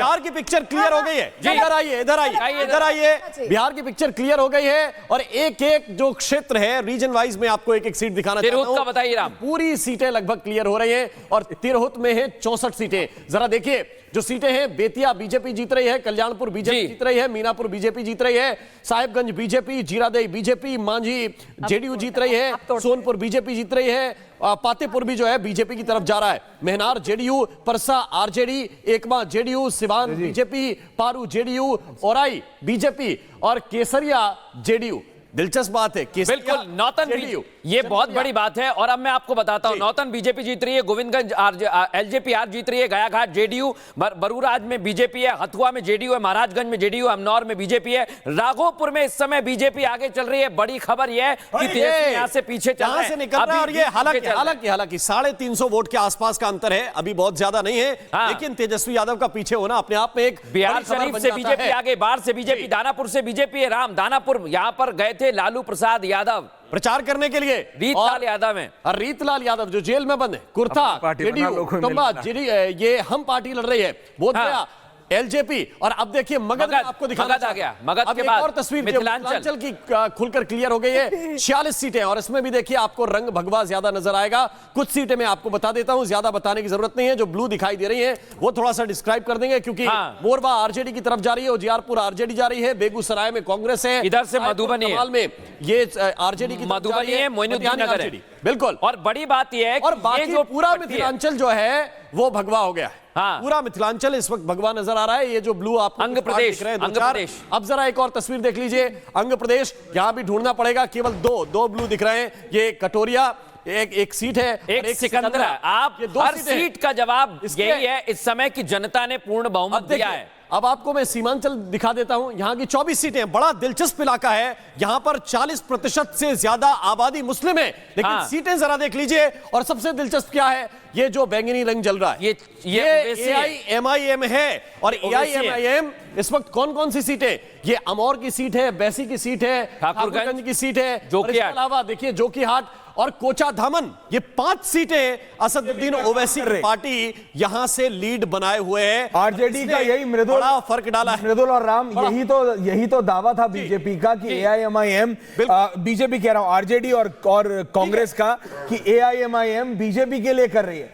बिहार की picture clear हो गई है। इधर आइए, इधर आइए, इधर आइए। बिहार की पिक्चर क्लियर हो गई है और एक एक जो क्षेत्र है रीजन वाइज में आपको एक एक सीट दिखाना चाहता हूं। का बताइए राम। पूरी सीटें लगभग क्लियर हो रही हैं और तिरहुत में है 64 सीटें। जरा देखिए जो सीटें हैं, बेतिया बीजेपी जीत रही है, कल्याणपुर बीजेपी जीत रही है, मीनापुर बीजेपी जीत रही है, Sahibganj BJP, Ziradei BJP, Manjhi JDU जीत रही है, सोनपुर बीजेपी जीत रही है, पातेपुर भी जो है बीजेपी की तरफ जा रहा है, Mahnar JDU, Parsa RJD, Ekma JDU, Siwan BJP, Paru JDU, Aurai BJP और केसरिया जेडीयू। दिलचस्प बात है, बिल्कुल नौतन जेडीयू, ये बहुत बड़ी बात है। और अब मैं आपको बताता हूं, नौतन बीजेपी जीत रही है, गोविंदगंज एलजेपी जीत रही है, गयाघाट जेडीयू, बरूराज में बीजेपी है, हथुआ में जेडीयू है, महाराजगंज में जेडीयू, अमनौर में बीजेपी है, राघोपुर में इस समय बीजेपी आगे चल रही है। बड़ी खबर यह है कि तेजस्वी यहां से पीछे चल रहा है, से निकल रहा है और ये हालांकि 350 वोट के आसपास का अंतर है, अभी बहुत ज्यादा नहीं है, लेकिन तेजस्वी यादव का पीछे होना अपने आप में एक बिहार शरीफ से बीजेपी आगे, बाढ़ से बीजेपी, दानापुर से बीजेपी है। राम, दानापुर यहां पर गए थे लालू प्रसाद यादव प्रचार करने के लिए, रीतलाल यादव है, और रीतलाल यादव जो जेल में बंद है, कुर्था ये हम पार्टी लड़ रही है, बोधगया एलजेपी। और अब देखिए मगध आपको दिखाना आ गया, मगध के बाद और तस्वीर मिथिलांचल की खुलकर क्लियर हो गई है। 46 सीटें और इसमें भी देखिए आपको रंग भगवा ज्यादा नजर आएगा। कुछ सीटें मैं आपको बता देता हूं, ज्यादा बताने की जरूरत नहीं है। जो ब्लू दिखाई दे रही है वो थोड़ा सा डिस्क्राइब कर देंगे, क्योंकि मोरबा आरजेडी की तरफ जा रही है, उजियारपुर आरजेडी जा रही है, बेगूसराय में कांग्रेस है, इधर से मधुबनी में ये आरजेडी की मधुबनी है, मोइनुद्दीन नगर है, बिल्कुल। और बड़ी बात यह है और बाकी जो पूरा मिथिलांचल जो है वो भगवा हो गया है। पूरा मिथिलांचल इस वक्त भगवा नजर आ रहा है। ये जो ब्लू आपको अंग प्रदेश, अंग प्रदेश। अब जरा एक और तस्वीर देख लीजिए, अंग प्रदेश यहां भी ढूंढना पड़ेगा, केवल दो ब्लू दिख रहे हैं। ये कटोरिया एक सीट है, एक सिकंदरा। आप हर सीट का जवाब यही है, इस समय की जनता ने पूर्ण बहुमत दिया है। अब आपको मैं सीमांचल दिखा देता हूं, यहां की 24 सीटें, बड़ा दिलचस्प इलाका है। यहां पर 40% से ज्यादा आबादी मुस्लिम है, लेकिन सीटें जरा देख लीजिए। और सबसे दिलचस्प क्या है, ये जो बैंगनी रंग जल रहा है, ये AIMIM है। और AIMIM इस वक्त कौन कौन सी सीटें, ये अमौर की सीट है, बैसी की सीट है, ठाकुरगंज की सीट है, इसके अलावा देखिए जोकीहाट और कोचा धामन, ये 5 सीटें असदुद्दीन ओवैसी पार्टी यहां से लीड बनाए हुए हैं। आरजेडी का यही मृदुल फर्क डाला है। मृदुल और राम, यही तो दावा था बीजेपी का कि AIMIM, बीजेपी कह रहा हूं, आरजेडी और कांग्रेस का, कि AIMIM बीजेपी के लिए कर रही है।